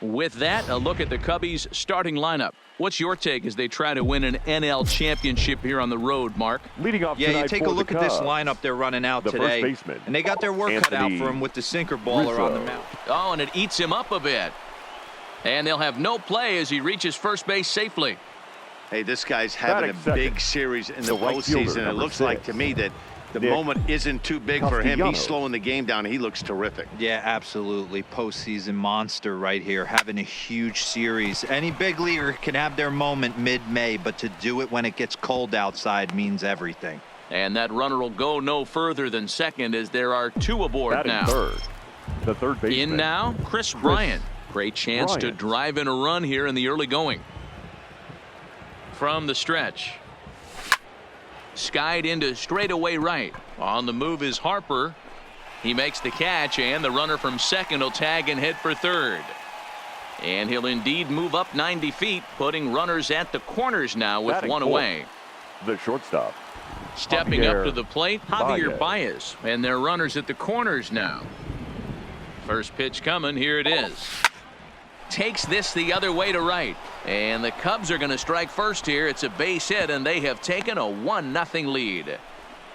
With that, a look at the Cubbies' starting lineup. What's your take as they try to win an NL championship here on the road, Mark? Leading off yeah, you take a look at this Cubs, lineup they're running out today, baseman, and they got their work cut out for him with the sinker baller on the mound. Oh, and it eats him up a bit. And they'll have no play as he reaches first base safely. Hey, this guy's having a big series in the postseason. It looks like to me that the moment isn't too big for him. He's slowing the game down. He looks terrific. Yeah, absolutely. Postseason monster right here, having a huge series. Any big leaguer can have their moment mid-May, but to do it when it gets cold outside means everything. And that runner will go no further than second as there are two aboard now. The third baseman. In now, Chris Bryant. Great chance to drive in a run here in the early going. From the stretch. Skied into straightaway right. On the move is Harper. He makes the catch, and the runner from second will tag and head for third. And he'll indeed move up 90 feet, putting runners at the corners now with one away. The shortstop. Stepping up to the plate, Javier Baez. And their runners at the corners now. First pitch coming. Here it is. Takes this the other way to right. And the Cubs are going to strike first here. It's a base hit, and they have taken a 1-0 lead.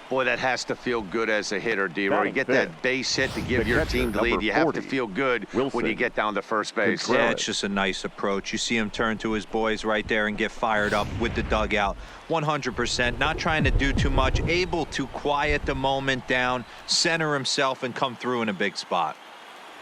Boy, that has to feel good as a hitter, D-Roy. You get that base hit to give your team the lead. You have to feel good when you get down to first base. Yeah, it's just a nice approach. You see him turn to his boys right there and get fired up with the dugout. 100%, not trying to do too much, able to quiet the moment down, center himself, and come through in a big spot.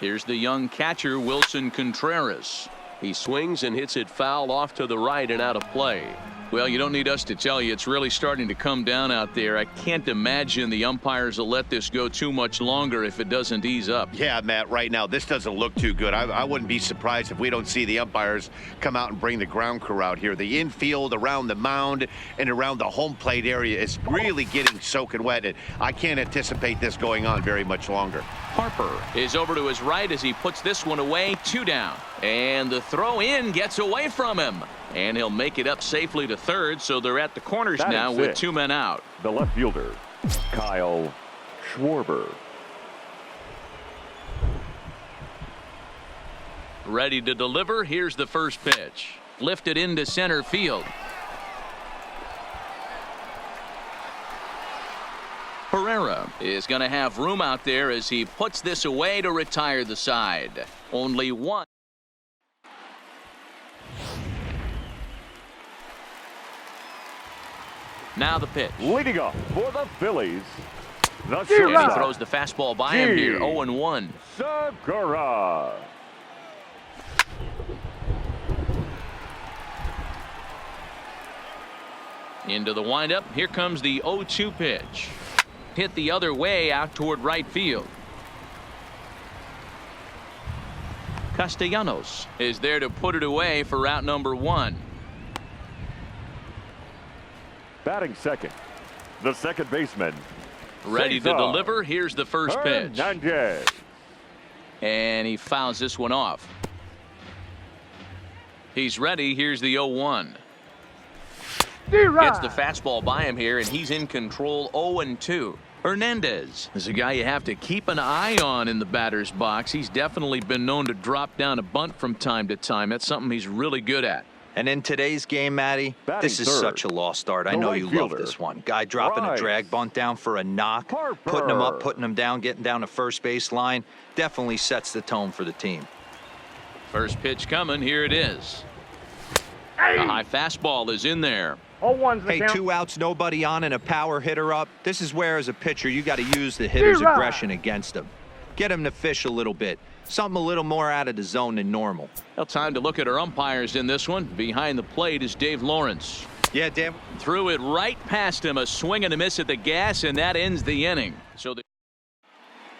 Here's the young catcher, Wilson Contreras. He swings and hits it foul off to the right and out of play. Well, you don't need us to tell you, it's really starting to come down out there. I can't imagine the umpires will let this go too much longer if it doesn't ease up. Yeah, Matt, right now, this doesn't look too good. I wouldn't be surprised if we don't see the umpires come out and bring the ground crew out here. The infield around the mound and around the home plate area is really getting soaking wet, and I can't anticipate this going on very much longer. Harper is over to his right as he puts this one away, 2 down. And the throw in gets away from him. And he'll make it up safely to third, so they're at the corners now with 2 men out. The left fielder, Kyle Schwarber. Ready to deliver. Here's the first pitch. Lifted into center field. Pereira is going to have room out there as he puts this away to retire the side. Only one. Now the pitch. Leading off for the Phillies. And he throws the fastball by him here. 0-1. Segura. Into the windup. Here comes the 0-2 pitch. Hit the other way out toward right field. Castellanos is there to put it away for route number 1. Batting second, the second baseman. Ready to deliver. Here's the first pitch. Hernandez. And he fouls this one off. He's ready. Here's the 0-1. Gets the fastball by him here, and he's in control. 0-2. Hernandez is a guy you have to keep an eye on in the batter's box. He's definitely been known to drop down a bunt from time to time. That's something he's really good at. And in today's game, Matty, this is such a lost art. I know you love this one. Guy dropping a drag bunt down for a knock, putting him up, putting him down, getting down to first base line. Definitely sets the tone for the team. First pitch coming. Here it is. A high fastball is in there. Hey, 2 outs, nobody on, and a power hitter up. This is where, as a pitcher, you got to use the hitter's aggression against him. Get him to fish a little bit. Something a little more out of the zone than normal. Well, time to look at our umpires in this one. Behind the plate is Dave Lawrence. Yeah, Dan. Threw it right past him. A swing and a miss at the gas, and that ends the inning. So the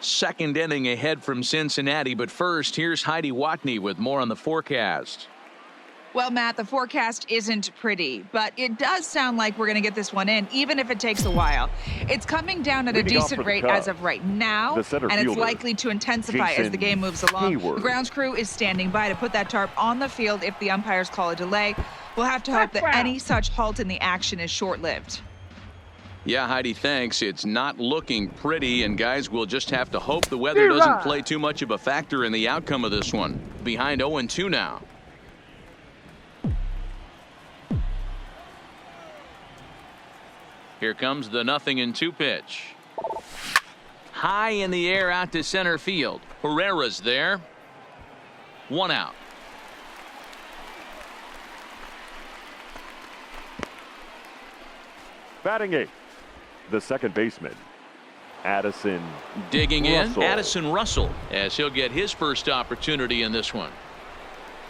second inning ahead from Cincinnati. But first, here's Heidi Watney with more on the forecast. Well, Matt, the forecast isn't pretty, but it does sound like we're going to get this one in, even if it takes a while. It's coming down at a decent rate as of right now, and it's likely to intensify as the game moves along. The grounds crew is standing by to put that tarp on the field if the umpires call a delay. We'll have to hope that any such halt in the action is short-lived. Yeah, Heidi, thanks. It's not looking pretty, and guys, we'll just have to hope the weather doesn't play too much of a factor in the outcome of this one. Behind 0-2 now. Here comes the 0-2 pitch. High in the air out to center field. Herrera's there. 1 out. Batting 8th, the second baseman, Addison Digging Russell. in, Addison Russell, as he'll get his first opportunity in this one.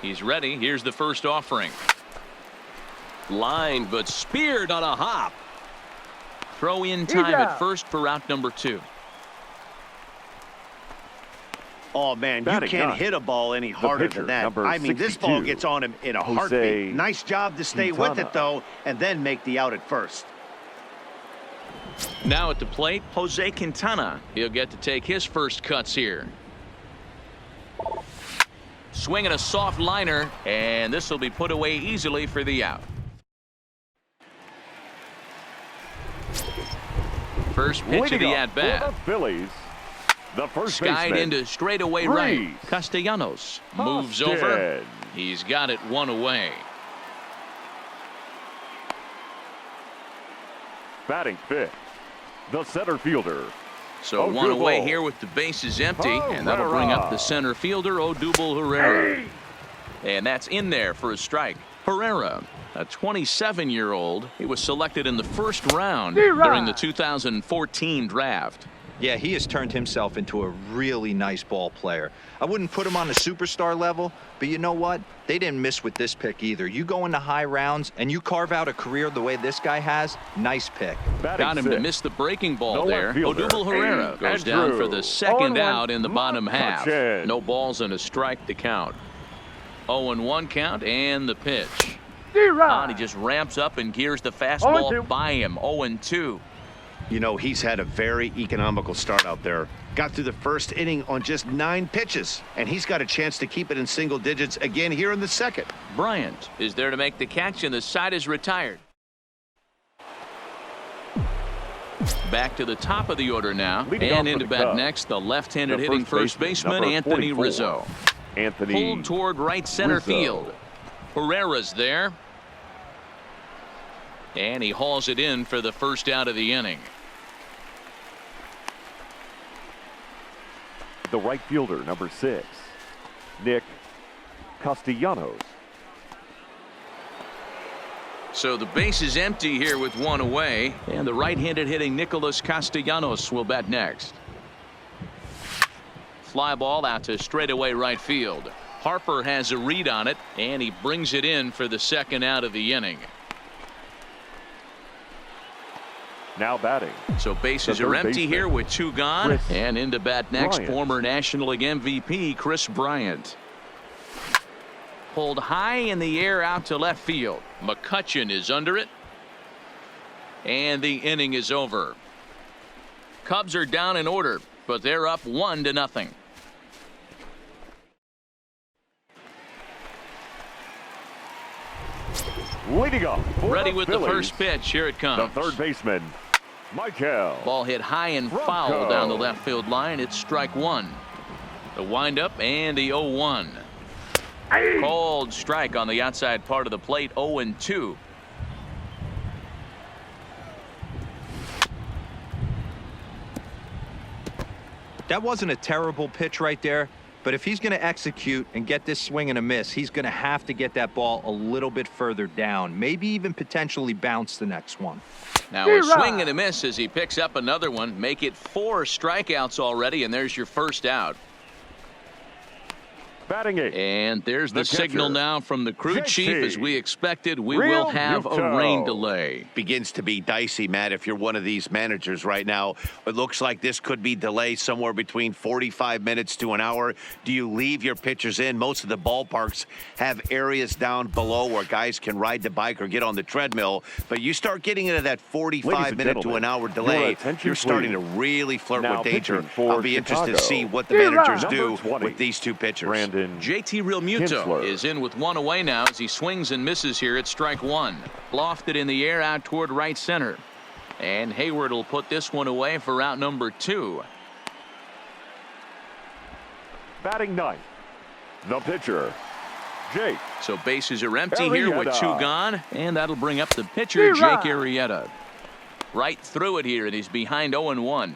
He's ready. Here's the first offering. Line, but speared on a hop. Throw in time at first for out number 2. Oh, man, you can't hit a ball any harder than that. I mean, this ball gets on him in a heartbeat. Nice job to stay with it, though, and then make the out at first. Now at the plate, Jose Quintana. He'll get to take his first cuts here. Swinging a soft liner, and this will be put away easily for the out. First pitch of the at-bat. Phillies, the first skied baseman, into straightaway right. Castellanos moves over. He's got it 1 away. Batting 5th, the center fielder. So 1 away here with the bases empty, and that'll bring up the center fielder, Odubel Herrera. And that's in there for a strike. Herrera, a 27-year-old. He was selected in the first round during the 2014 draft. Yeah, he has turned himself into a really nice ball player. I wouldn't put him on a superstar level, but you know what? They didn't miss with this pick either. You go into high rounds and you carve out a career the way this guy has, nice pick. Got him to miss the breaking ball there. Odubel Herrera goes down for the second out in the bottom half. No balls and a strike to count. 0-1 count and the pitch. He just ramps up and gears the fastball by him. 0-2. You know, he's had a very economical start out there. Got through the first inning on just 9 pitches, and he's got a chance to keep it in single digits again here in the second. Bryant is there to make the catch, and the side is retired. Back to the top of the order now, and into bat next, the left-handed hitting first baseman, Anthony Rizzo. Pulled toward right center field. Herrera's there. And he hauls it in for the first out of the inning. The right fielder, number 6, Nick Castellanos. So the base is empty here with 1 away, and the right-handed hitting Nicholas Castellanos will bat next. Fly ball out to straightaway right field. Harper has a read on it, and he brings it in for the second out of the inning. Now batting. So bases are empty here with 2 gone. And into bat next, former National League MVP Chris Bryant. Pulled high in the air out to left field. McCutchen is under it. And the inning is over. Cubs are down in order, but they're up 1-0. Leading up. Ready with the first pitch. Here it comes. The third baseman, Michael. Ball hit high and foul down the left field line. It's strike 1. The windup and the 0-1. Cold strike on the outside part of the plate. 0-2. That wasn't a terrible pitch right there, but if he's going to execute and get this swing and a miss, he's going to have to get that ball a little bit further down, maybe even potentially bounce the next one. Now a swing and a miss as he picks up another one. Make it 4 strikeouts already, and there's your first out. Batting 8. And there's the signal now from the crew chief. As we expected, we will have a rain delay. Begins to be dicey, Matt, if you're one of these managers right now. It looks like this could be delayed somewhere between 45 minutes to an hour. Do you leave your pitchers in? Most of the ballparks have areas down below where guys can ride the bike or get on the treadmill. But you start getting into that 45-minute to an hour delay, you're starting to really flirt with danger. I'll be interested to see what the managers do with these 2 pitchers. JT Realmuto is in with 1 away now as he swings and misses here at strike 1. Lofted in the air out toward right center. And Hayward will put this one away for out number 2. Batting ninth, the pitcher, Jake. So bases are empty here with 2 gone, and that'll bring up the pitcher, Jake Arrieta. Right through it here, and he's behind 0-1.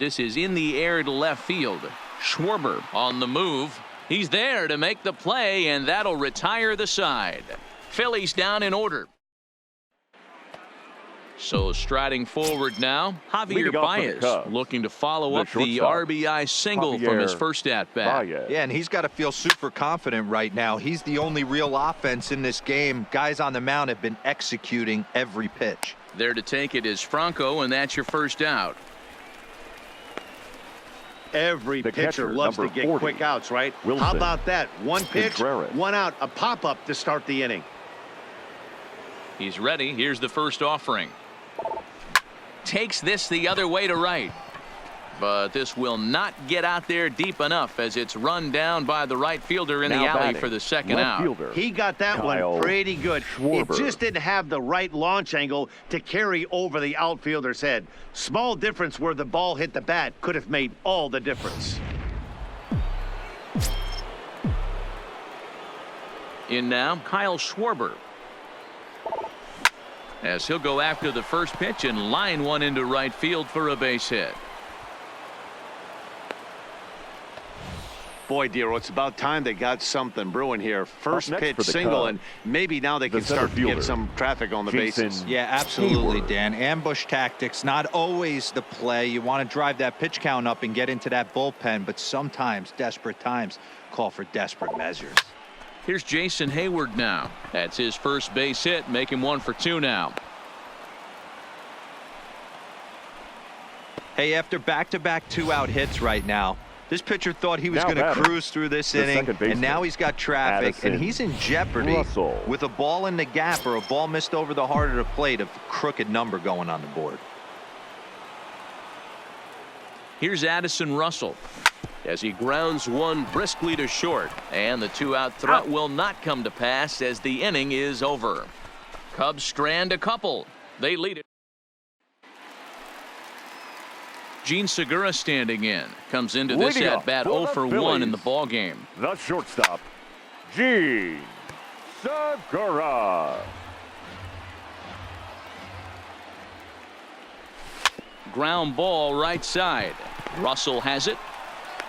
This is in the air to left field. Schwarber on the move. He's there to make the play, and that'll retire the side. Phillies down in order. So striding forward now, Javier Baez looking to follow up the RBI single from his first at-bat. Yeah, and he's got to feel super confident right now. He's the only real offense in this game. Guys on the mound have been executing every pitch. There to take it is Franco, and that's your first out. Every pitcher loves to get quick outs, right? Wilson. How about that? One pitch, Contreras. 1 out, a pop-up to start the inning. He's ready. Here's the first offering. Takes this the other way to right. But this will not get out there deep enough as it's run down by the right fielder in the alley for the second out. He got that one pretty good. It just didn't have the right launch angle to carry over the outfielder's head. Small difference where the ball hit the bat could have made all the difference. In now, Kyle Schwarber. As he'll go after the first pitch and line one into right field for a base hit. Boy, Dero, it's about time they got something brewing here. First pitch single, and maybe now they can start to get some traffic on the bases. Yeah, absolutely, Dan. Ambush tactics, not always the play. You want to drive that pitch count up and get into that bullpen, but sometimes desperate times call for desperate measures. Here's Jason Hayward now. That's his first base hit, make him 1 for 2 now. Hey, after back-to-back 2-out hits right now, this pitcher thought he was going to cruise through this inning, and now he's got traffic, and he's in jeopardy with a ball in the gap or a ball missed over the heart of the plate of a crooked number going on the board. Here's Addison Russell as he grounds one briskly to short, and the 2-out threat will not come to pass as the inning is over. Cubs strand a couple. They lead it. Gene Segura standing in. Comes into this at-bat 0 for 1 in the ballgame. The shortstop, Gene Segura. Ground ball right side. Russell has it.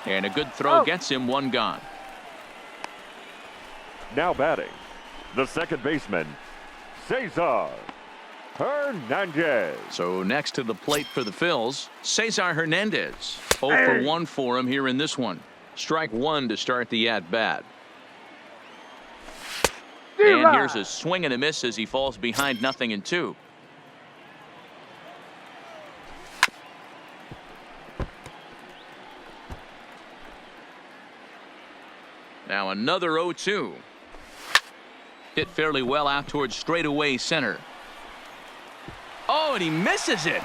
And a good throw gets him 1 gone. Now batting, the second baseman, Cesar Hernandez. So next to the plate for the Phils, Cesar Hernandez. 0 for 1 for him here in this one. Strike 1 to start the at-bat. And here's a swing and a miss as he falls behind 0-2. Now another 0-2. Hit fairly well out towards straightaway center. Oh, and he misses it.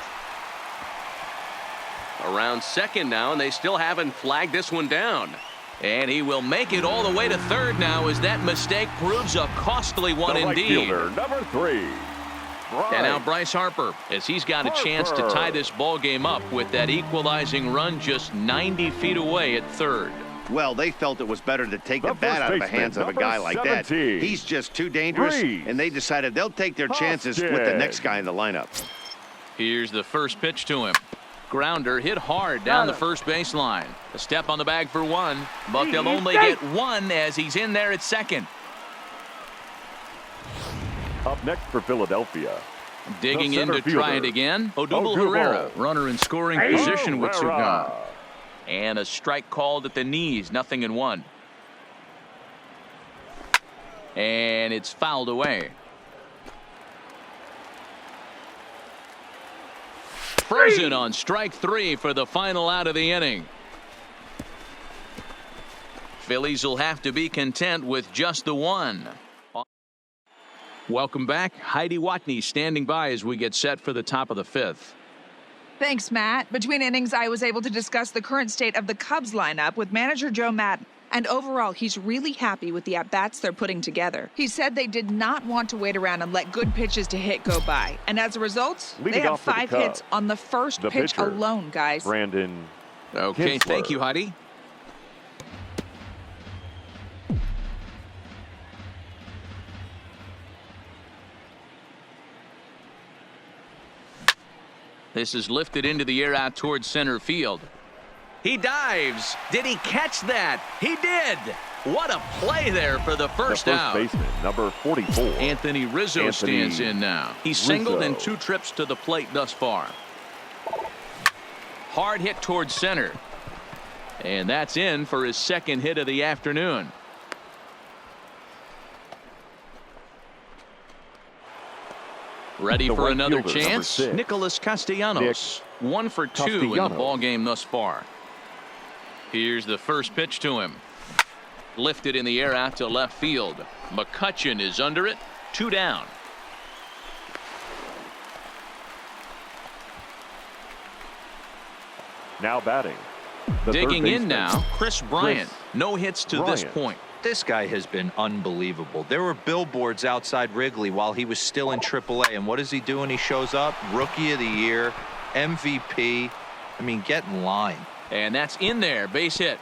Around second now, and they still haven't flagged this one down. And he will make it all the way to third now as that mistake proves a costly one indeed. Fielder, number 3. And now Bryce Harper, as he's got a chance to tie this ball game up with that equalizing run just 90 feet away at third. Well, they felt it was better to take the bat out of the hands of a guy like that. He's just too dangerous, and they decided they'll take their chances with the next guy in the lineup. Here's the first pitch to him. Grounder hit hard down the first baseline. A step on the bag for 1, but they'll only get 1 as he's in there at second. Up next for Philadelphia. Digging in to try it again. Odubel Herrera, runner in scoring position with 2 gone. And a strike called at the knees, 0-1. And it's fouled away. Frozen on strike 3 for the final out of the inning. Phillies will have to be content with just the 1. Welcome back. Heidi Watney standing by as we get set for the top of the 5th. Thanks, Matt. Between innings, I was able to discuss the current state of the Cubs lineup with manager Joe Madden. And overall, he's really happy with the at-bats they're putting together. He said they did not want to wait around and let good pitches to hit go by. And as a result, they have 5 hits on the first pitch alone, guys. Brandon. Okay, thank you, Heidi. This is lifted into the air out towards center field. He dives. Did he catch that? He did. What a play there for the first out. Baseman, number 44. Anthony Rizzo stands in now. He's singled in 2 trips to the plate thus far. Hard hit towards center. And that's in for his 2nd hit of the afternoon. Ready for another chance? Nicholas Castellanos. 1 for 2 in the ballgame thus far. Here's the first pitch to him. Lifted in the air out to left field. McCutchen is under it. 2 down. Now batting. Digging in now, Chris Bryant. No hits to this point. This guy has been unbelievable. There were billboards outside Wrigley while he was still in AAA. And what is he doing? He shows up. Rookie of the Year. MVP. I mean, get in line. And that's in there. Base hit.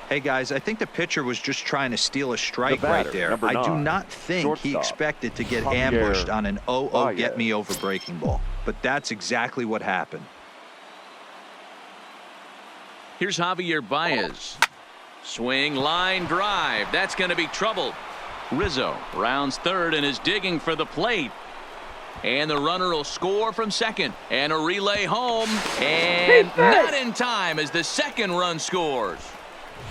Hey, guys, I think the pitcher was just trying to steal a strike right there. I do not think he expected to get ambushed on an 0-0 get-me-over breaking ball. But that's exactly what happened. Here's Javier Baez. Swing, line, drive. That's going to be trouble. Rizzo rounds third and is digging for the plate. And the runner will score from second. And a relay home. And not in time as the second run scores.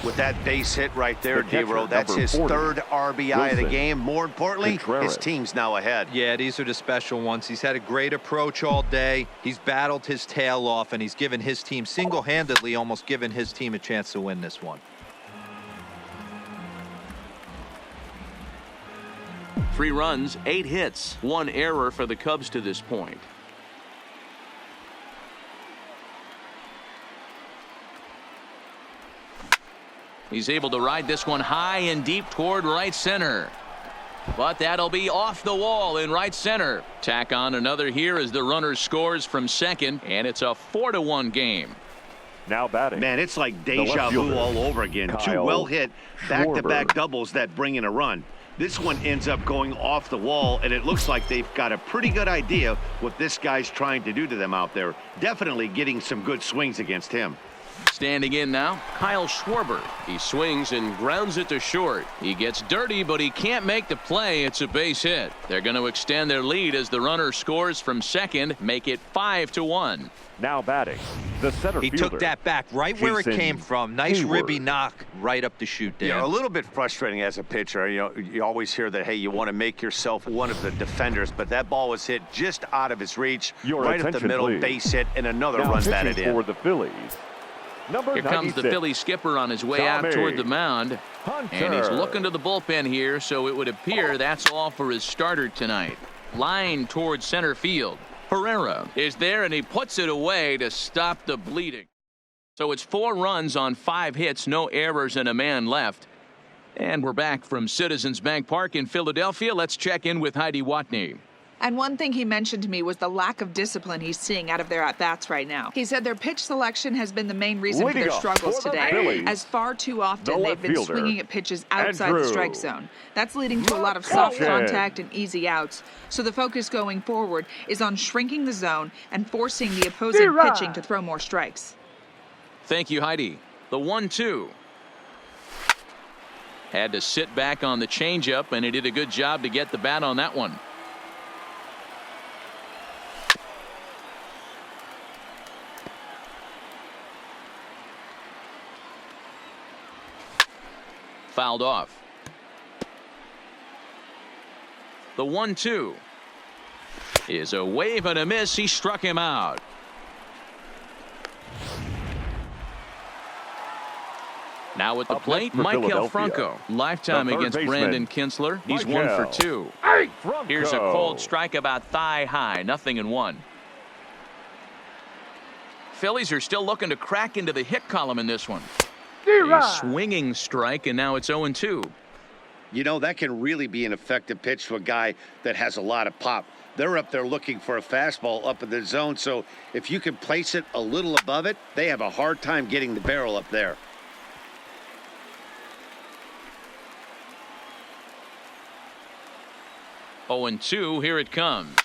With that base hit right there, D-Row, that's his 3rd RBI of the game. More importantly, his team's now ahead. Yeah, these are the special ones. He's had a great approach all day. He's battled his tail off, and he's given his team single-handedly, almost given his team a chance to win this one. 3 runs, 8 hits, 1 error for the Cubs to this point. He's able to ride this one high and deep toward right center. But that'll be off the wall in right center. Tack on another here as the runner scores from second, and it's a 4-1 game. Now batting. Man, it's like deja vu all over again. 2 well-hit back-to-back doubles that bring in a run. This one ends up going off the wall, and it looks like they've got a pretty good idea what this guy's trying to do to them out there. Definitely getting some good swings against him. Standing in now, Kyle Schwarber. He swings and grounds it to short. He gets dirty, but he can't make the play. It's a base hit. They're going to extend their lead as the runner scores from second, make it 5-1. Now batting, the center fielder. He took that back right where it came from. Nice ribby knock right up the chute there. Yeah, a little bit frustrating as a pitcher. You know, you always hear that, hey, you want to make yourself one of the defenders, but that ball was hit just out of his reach, right up the middle, base hit, and another run batted in. For the Phillies. Here comes the Philly skipper on his way out toward the mound. And he's looking to the bullpen here, so it would appear that's all for his starter tonight. Line towards center field. Herrera is there, and he puts it away to stop the bleeding. So it's 4 runs on 5 hits, no errors, and a man left. And we're back from Citizens Bank Park in Philadelphia. Let's check in with Heidi Watney. And one thing he mentioned to me was the lack of discipline he's seeing out of their at-bats right now. He said their pitch selection has been the main reason for their struggles today, as far too often they've been swinging at pitches outside the strike zone. That's leading to a lot of soft contact and easy outs. So the focus going forward is on shrinking the zone and forcing the opposing pitching to throw more strikes. Thank you, Heidi. The 1-2. Had to sit back on the changeup, and he did a good job to get the bat on that one. Fouled off. The 1-2 is a wave and a miss. He struck him out. Now at the plate, Michael Franco. Lifetime against Brandon Kinsler. He's 1 for 2. Here's a cold strike about thigh high. 0-1. Phillies are still looking to crack into the hit column in this one. A swinging strike, and now it's 0-2. You know, that can really be an effective pitch to a guy that has a lot of pop. They're up there looking for a fastball up in the zone, so if you can place it a little above it, they have a hard time getting the barrel up there. Oh, 0-2, here it comes.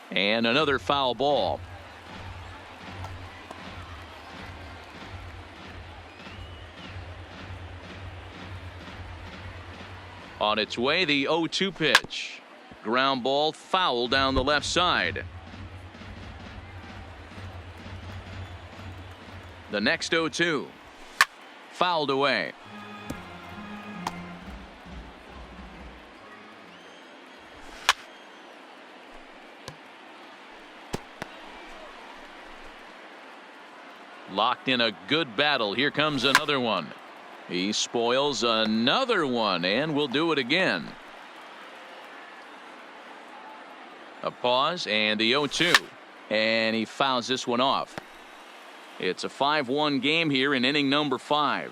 And another foul ball. On its way, the 0-2 pitch. Ground ball, foul down the left side. The next 0-2. Fouled away. Locked in a good battle. Here comes another one. He spoils another one, and will do it again. A pause, and the 0-2. And he fouls this one off. It's a 5-1 game here in inning number 5.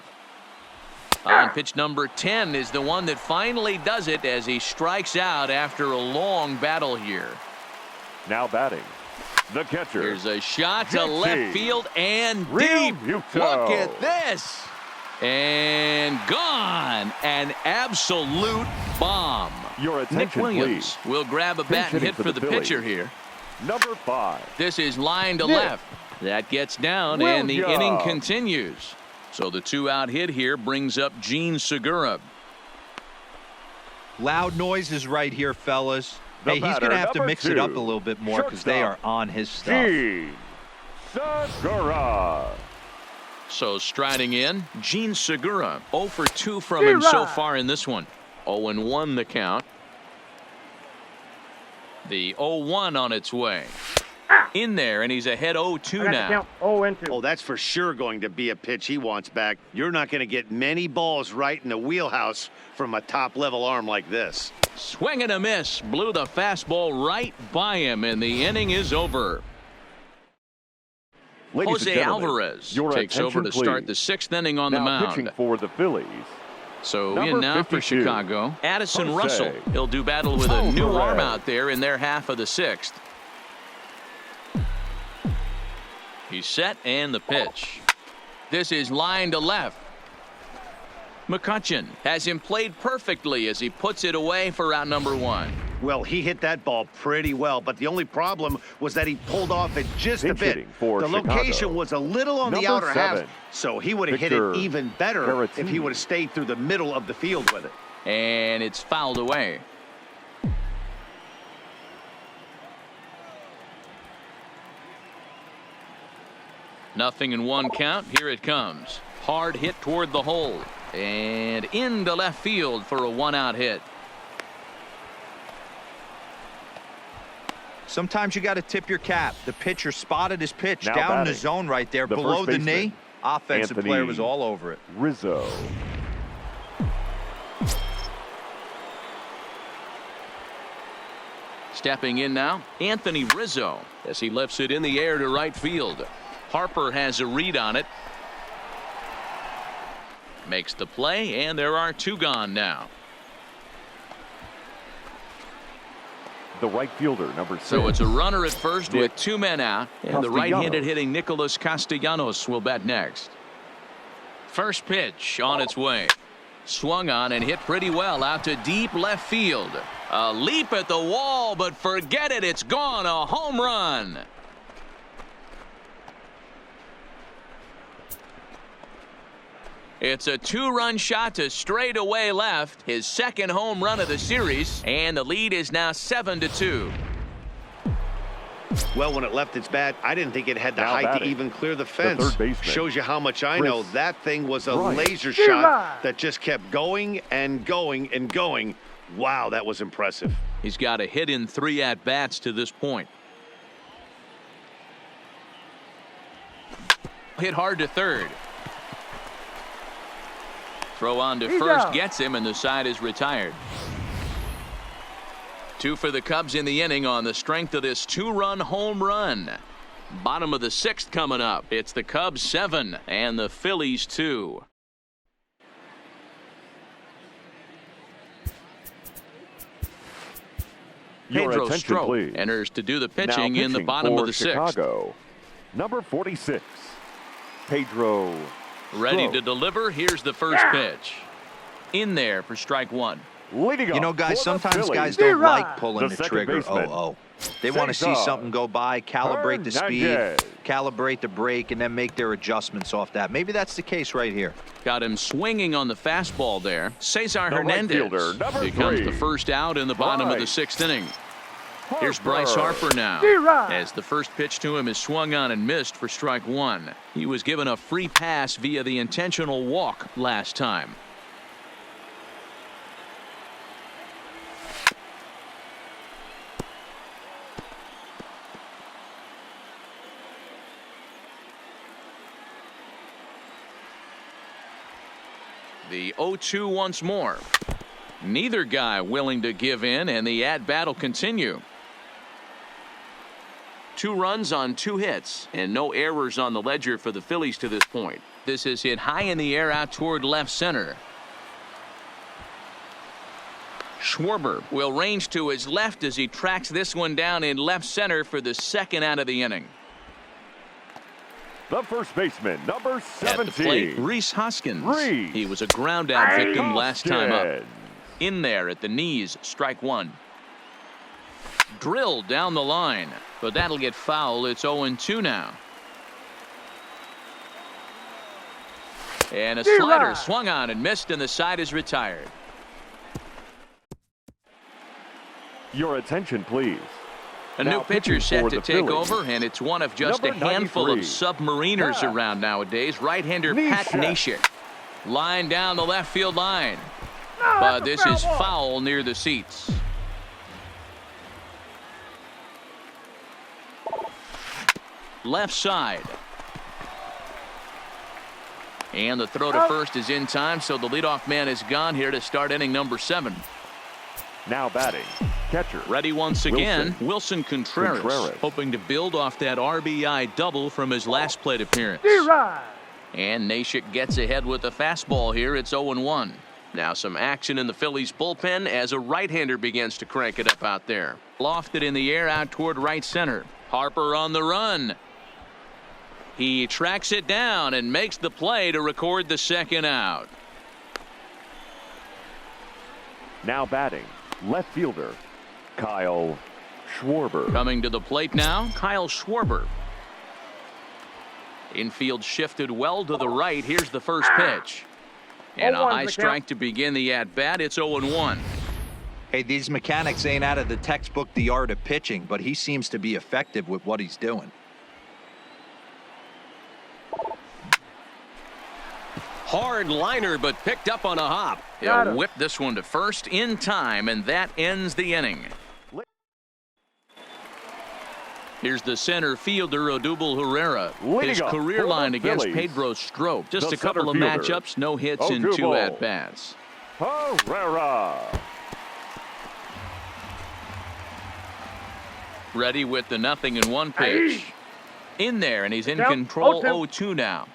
On pitch number 10 is the one that finally does it as he strikes out after a long battle here. Now batting, the catcher. Here's a shot to left field and Real deep. Muto. Look at this. And gone. An absolute bomb. Your attention, Nick Williams please. will grab a bat and hit for the pitcher here. Number 5. This is line to left. That gets down, and the inning continues. So the 2-out hit here brings up Gene Segura. Loud noises right here, fellas. Hey, he's going to have to mix it up a little bit more because they are on his stuff. Gene Segura. So striding in, Gene Segura. 0 for 2 from him so far in this one. 0-1 the count. The 0-1 on its way. In there, and he's ahead 0-2 now. Oh, that's for sure going to be a pitch he wants back. You're not going to get many balls right in the wheelhouse from a top-level arm like this. Swing and a miss. Blew the fastball right by him, and the inning is over. Jose Alvarez takes over to start the 6th inning on the mound. Pitching for the Phillies. So in now 52. For Chicago, Addison Russell. He'll do battle with a new arm out there in their half of the 6th. He's set, and the pitch. This is line to left. McCutchen has him played perfectly as he puts it away for out number 1. Well, he hit that ball pretty well, but the only problem was that he pulled off it just a bit. The location was a little on the outer half, so he would have hit it even better if he would have stayed through the middle of the field with it. And it's fouled away. Nothing in 1 count. Here it comes. Hard hit toward the hole. And into left field for a 1-out hit. Sometimes you got to tip your cap. The pitcher spotted his pitch down in the zone right there below the knee. Offensive player was all over it. Rizzo. Stepping in now, Anthony Rizzo as he lifts it in the air to right field. Harper has a read on it. Makes the play, and there are 2 gone now. The right fielder, number 6. So it's a runner at first with 2 men out, and the right-handed hitting Nicholas Castellanos will bat next. First pitch on its way. Swung on and hit pretty well out to deep left field. A leap at the wall, but forget it, it's gone. A home run. It's a 2-run shot to straightaway left, his 2nd home run of the series, and the lead is now 7-2. Well, when it left its bat, I didn't think it had the height to even clear the fence. Shows you how much I know. That thing was a laser shot that just kept going and going and going. Wow, that was impressive. He's got a hit in 3 at-bats to this point. Hit hard to third. Throw on to first gets him, and the side is retired. 2 for the Cubs in the inning on the strength of this 2-run home run. Bottom of the 6th coming up. It's the Cubs 7 and the Phillies 2. Pedro Strop enters to do the pitching in the bottom of the 6th. Chicago, number 46, Pedro Ready Strop. to deliver. Here's the first pitch. In there for strike 1. You know, guys, sometimes guys don't like pulling the trigger. They want to see something go by, calibrate the speed, calibrate the brake, and then make their adjustments off that. Maybe that's the case right here. Got him swinging on the fastball there. Cesar Hernandez becomes the first out in the bottom of the 6th inning. Here's Bryce Harper now, as the first pitch to him is swung on and missed for strike 1. He was given a free pass via the intentional walk last time. The 0-2 once more. Neither guy willing to give in, and the at-bat will continue. 2 runs on 2 hits, and no errors on the ledger for the Phillies to this point. This is hit high in the air out toward left center. Schwarber will range to his left as he tracks this one down in left center for the 2nd out of the inning. The first baseman, number 17. At the plate, Rhys Hoskins. He was a ground out victim last time up. In there at the knees, strike 1. Drilled down the line, but that'll get foul. It's 0-2 now. And a slider swung on and missed, and the side is retired. Your attention, please. A new pitcher set to take over, and it's one of just a handful of submariners around nowadays. Right-hander Pat Neshek. Line down the left field line. But this is foul near the seats. Left side. And the throw to first is in time, so the leadoff man is gone here to start inning number 7. Now batting, catcher. Ready once again, Wilson Contreras, hoping to build off that RBI double from his last plate appearance. And Neshek gets ahead with the fastball here. It's 0-1. Now some action in the Phillies bullpen as a right-hander begins to crank it up out there. Lofted in the air out toward right center. Harper on the run. He tracks it down and makes the play to record the 2nd out. Now batting, left fielder, Kyle Schwarber. Coming to the plate now, Kyle Schwarber. Infield shifted well to the right. Here's the first pitch. And a high strike to begin the at-bat. It's 0-1. Hey, these mechanics ain't out of the textbook, The Art of Pitching, but he seems to be effective with what he's doing. Hard liner, but picked up on a hop. He'll whip this one to first in time, and that ends the inning. Here's the center fielder, Odubel Herrera. His career line against Pedro Strop. Just a couple of matchups, no hits in 2 at-bats. Herrera. Ready with the 0-1 pitch. In there, and he's in control. 0-2 now.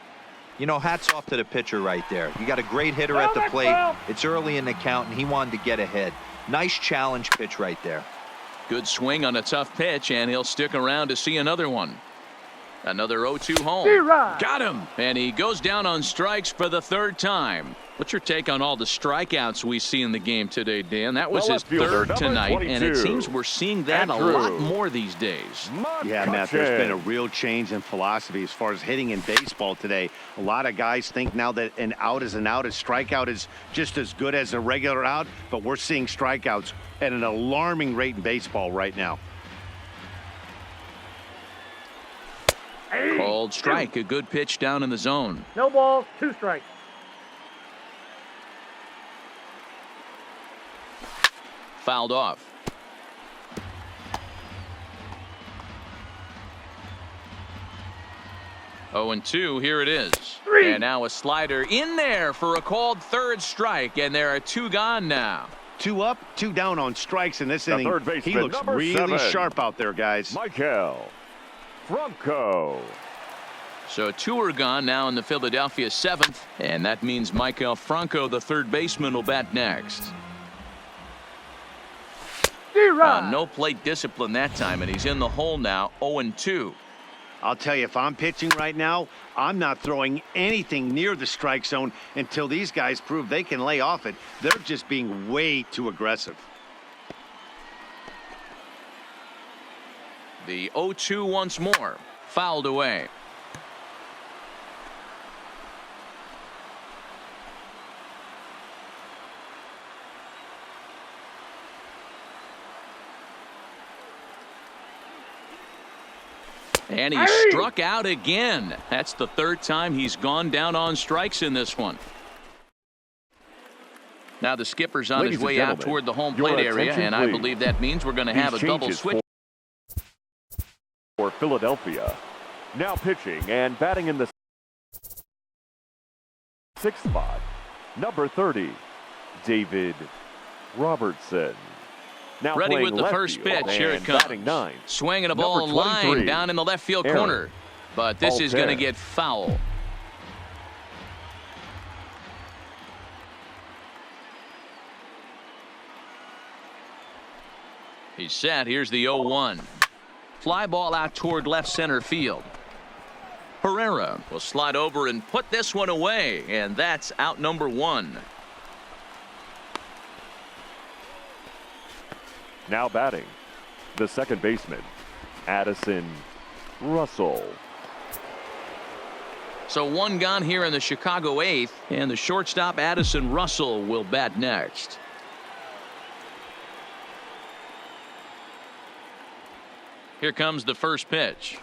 You know, hats off to the pitcher right there. You got a great hitter at the plate. It's early in the count, and he wanted to get ahead. Nice challenge pitch right there. Good swing on a tough pitch, and he'll stick around to see another one. Another 0-2 home. Got him. And he goes down on strikes for the 3rd time. What's your take on all the strikeouts we see in the game today, Dan? That was his 3rd tonight, and it seems we're seeing that a lot more these days. Yeah, Matt, there's been a real change in philosophy as far as hitting in baseball today. A lot of guys think now that an out is an out. A strikeout is just as good as a regular out, but we're seeing strikeouts at an alarming rate in baseball right now. Called strike, a good pitch down in the zone. No balls, 2 strikes. Fouled off. Oh, 0-2, here it is. And now a slider in there for a called 3rd strike, and there are 2 gone now. 2 up, 2 down on strikes in this inning. He looks really sharp out there, guys. Michael Franco. So 2 are gone now in the Philadelphia 7th, and that means Maikel Franco, the third baseman, will bat next. No plate discipline that time, and he's in the hole now, 0-2. I'll tell you, if I'm pitching right now, I'm not throwing anything near the strike zone until these guys prove they can lay off it. They're just being way too aggressive. The 0-2 once more, fouled away. And he struck out again. That's the 3rd time he's gone down on strikes in this one. Now the skipper's on his way out toward the home plate area, and I believe that means we're going to have a double switch for Philadelphia. Now pitching and batting in the 6th spot, number 30, David Robertson. Now ready with the first pitch. Here it comes. Swinging a ball line down in the left field corner. But this is going to get foul. He's set. Here's the 0-1. Fly ball out toward left center field. Herrera will slide over and put this one away. And that's out number 1. Now batting, the second baseman, Addison Russell. So 1 gone here in the Chicago 8th, and the shortstop Addison Russell will bat next. Here comes the first pitch.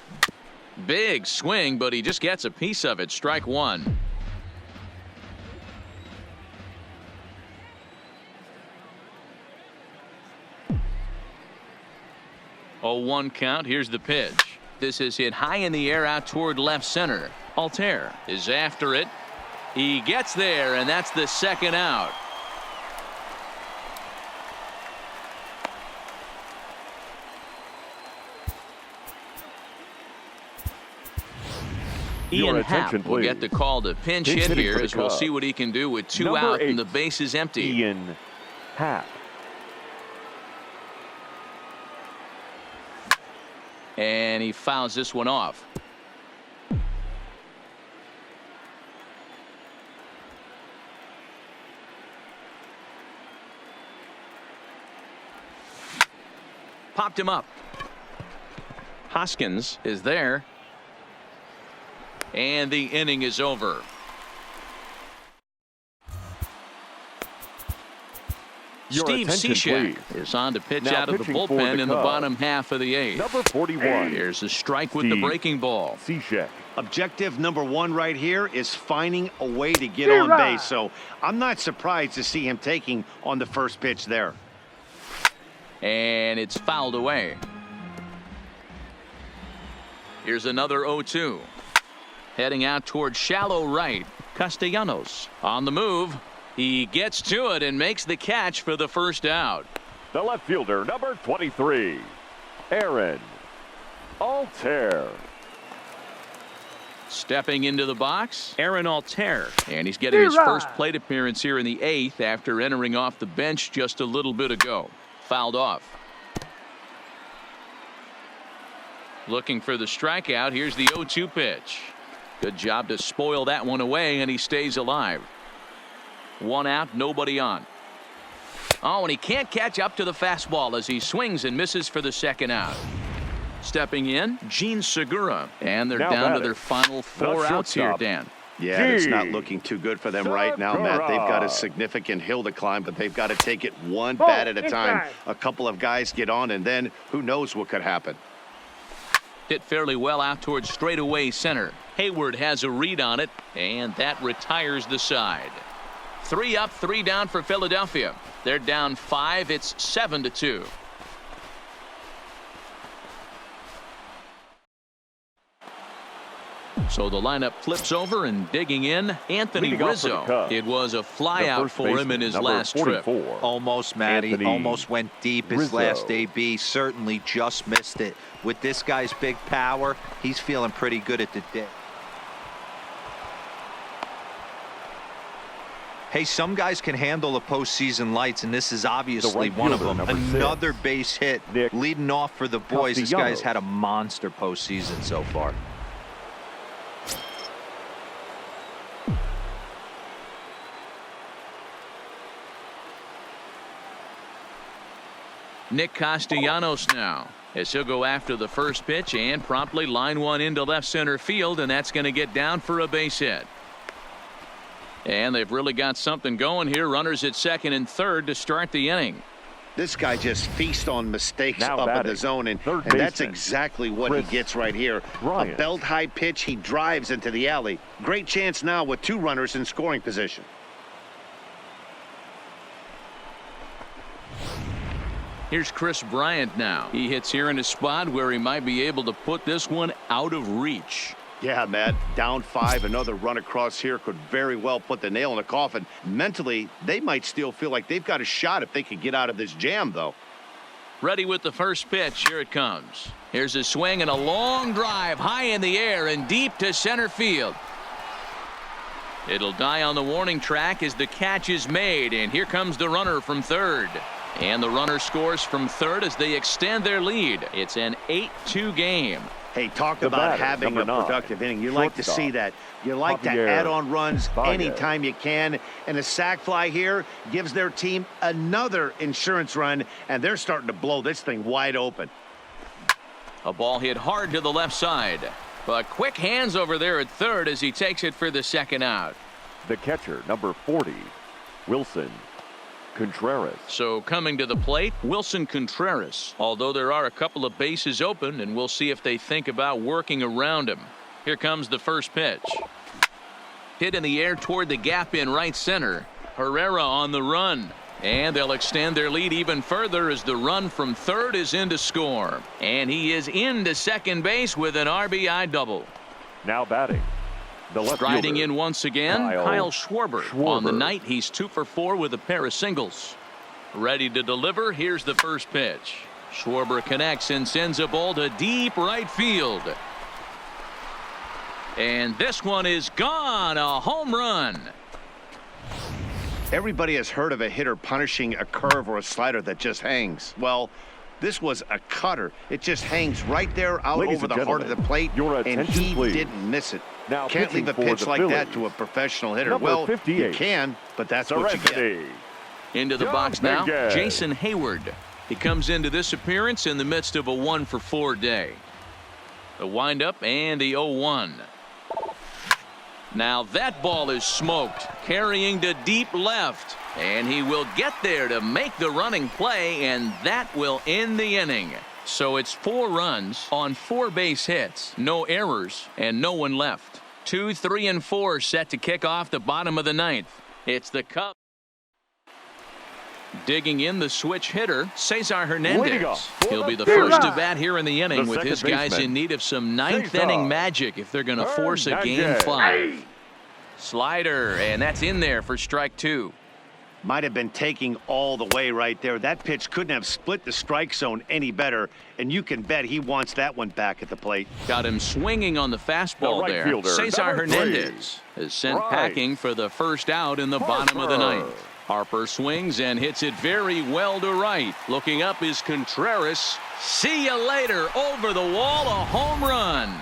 Big swing, but he just gets a piece of it. Strike 1. 0-1 count. Here's the pitch. This is hit high in the air out toward left center. Altair is after it. He gets there, and that's the 2nd out. Ian Happ will get the call to pinch hit here, as we'll see what he can do with 2 out and the base is empty. Ian Happ. And he fouls this one off. Popped him up. Hoskins is there. And the inning is over. Steve Cishek is on to pitch out of the bullpen in the bottom half of the 8th. Number 41. Here's a strike with the breaking ball. Cishek. Objective number 1 right here is finding a way to get on base. So I'm not surprised to see him taking on the first pitch there. And it's fouled away. Here's another 0-2. Heading out toward shallow right. Castellanos on the move. He gets to it and makes the catch for the first out. The left fielder, number 23, Aaron Altair. Stepping into the box, Aaron Altair. And he's getting his first plate appearance here in the 8th after entering off the bench just a little bit ago. Fouled off. Looking for the strikeout. Here's the 0-2 pitch. Good job to spoil that one away, and he stays alive. 1 out, nobody on. Oh, and he can't catch up to the fastball as he swings and misses for the 2nd out. Stepping in, Gene Segura. And they're down to their final 4 outs here, Dan. Yeah, it's not looking too good for them right now, Matt. They've got a significant hill to climb, but they've got to take it one bat at a time. A couple of guys get on, and then who knows what could happen. Hit fairly well out towards straightaway center. Hayward has a read on it, and that retires the side. 3 up, 3 down for Philadelphia. They're down 5. It's 7-2. So the lineup flips over, and digging in, Anthony Rizzo. It was a flyout for him in his last trip. Almost, Matty. Almost went deep his last AB. Certainly just missed it. With this guy's big power, he's feeling pretty good at the day. Hey, some guys can handle the postseason lights, and this is obviously one of them. Another base hit, leading off for the boys. This guy's had a monster postseason so far. Nick Castellanos now, as he'll go after the first pitch and promptly line one into left center field, and that's going to get down for a base hit. And they've really got something going here. Runners at second and third to start the inning. This guy just feasts on mistakes up in the zone, and that's exactly what he gets right here. A belt-high pitch, he drives into the alley. Great chance now with 2 runners in scoring position. Here's Chris Bryant now. He hits here in a spot where he might be able to put this one out of reach. Yeah, Matt, down 5, another run across here could very well put the nail in the coffin. Mentally, they might still feel like they've got a shot if they could get out of this jam, though. Ready with the first pitch. Here it comes. Here's a swing and a long drive high in the air and deep to center field. It'll die on the warning track as the catch is made, and here comes the runner from third. And the runner scores from third as they extend their lead. It's an 8-2 game. Hey, talk about having a productive inning. You like to see that. You like to add on runs anytime you can. And a sac fly here gives their team another insurance run, and they're starting to blow this thing wide open. A ball hit hard to the left side. But quick hands over there at third as he takes it for the second out. The catcher, number 40, Wilson Contreras. So coming to the plate, Wilson Contreras. Although there are a couple of bases open, and we'll see if they think about working around him. Here comes the first pitch. Hit in the air toward the gap in right center. Herrera on the run. And they'll extend their lead even further as the run from third is in to score. And he is into second base with an RBI double. Now batting, the left Striding fielder, in once again, Kyle Schwarber. On the night, he's 2 for 4 with a pair of singles. Ready to deliver. Here's the first pitch. Schwarber connects and sends a ball to deep right field. And this one is gone. A home run. Everybody has heard of a hitter punishing a curve or a slider that just hangs. Well, this was a cutter. It just hangs right there out over the heart of the plate, and he didn't miss it. Now can't leave a pitch like that to a professional hitter. Well, you can, but that's what you get. Into the box now, Jason Hayward. He comes into this appearance in the midst of a 1 for 4 day. The windup and the 0-1. Now that ball is smoked, carrying to deep left, and he will get there to make the running play, and that will end the inning. So it's 4 runs on 4 base hits, no errors, and no one left. 2, 3, and 4 set to kick off the bottom of the 9th. It's the Cubs. Digging in the switch hitter, Cesar Hernandez. He'll be the first to bat here in the inning with his guys in need of some 9th inning magic if they're going to force a game 5. Slider, and that's in there for strike 2. Might have been taking all the way right there. That pitch couldn't have split the strike zone any better, and you can bet he wants that one back at the plate. Got him swinging on the fastball there. Cesar Hernandez is sent packing for the first out in the bottom of the 9th. Harper swings and hits it very well to right. Looking up is Contreras. See you later. Over the wall, a home run.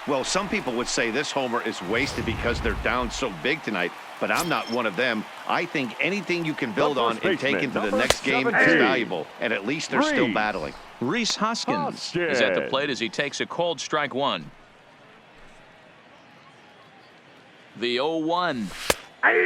Well, some people would say this homer is wasted because they're down so big tonight, but I'm not one of them. I think anything you can build on and take into the next game is valuable, and at least they're still battling. Rhys Hoskins is at the plate as he takes a cold strike 1. The 0-1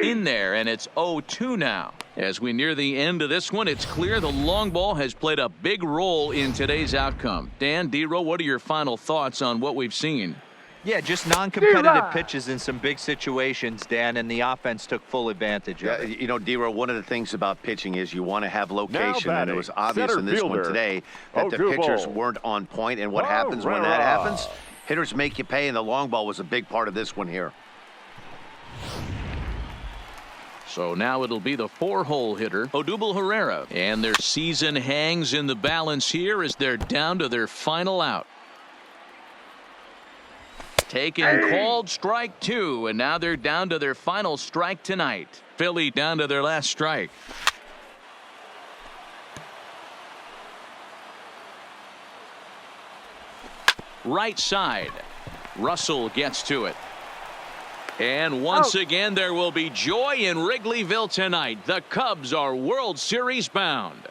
in there, and it's 0-2 now. As we near the end of this one, it's clear the long ball has played a big role in today's outcome. Dan, D-Row, what are your final thoughts on what we've seen? Yeah, just non-competitive pitches in some big situations, Dan, and the offense took full advantage of it. You know, D-Row, one of the things about pitching is you want to have location, and it was obvious in this one today that the pitchers weren't on point, and what happens when that happens? Hitters make you pay, and the long ball was a big part of this one here. So now it'll be the 4-hole hitter, Odubel Herrera. And their season hangs in the balance here as they're down to their final out. Taken, called, strike 2, and now they're down to their final strike tonight. Philly down to their last strike. Right side. Russell gets to it. And once again, there will be joy in Wrigleyville tonight. The Cubs are World Series bound.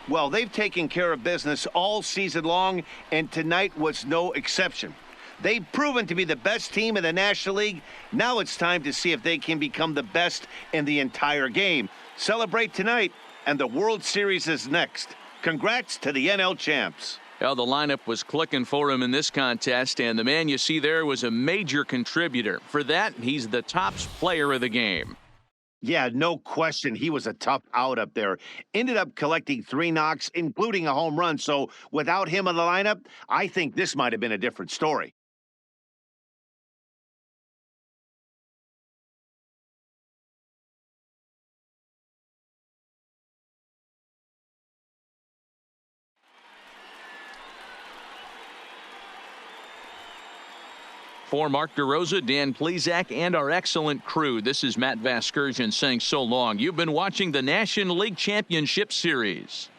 Well, they've taken care of business all season long, and tonight was no exception. They've proven to be the best team in the National League. Now it's time to see if they can become the best in the entire game. Celebrate tonight, and the World Series is next. Congrats to the NL champs. Well, the lineup was clicking for him in this contest, and the man you see there was a major contributor. For that, he's the top player of the game. Yeah, no question. He was a tough out up there. Ended up collecting 3 knocks, including a home run. So without him in the lineup, I think this might have been a different story. For Mark DeRosa, Dan Plesac, and our excellent crew, this is Matt Vasgersian saying so long. You've been watching the National League Championship Series.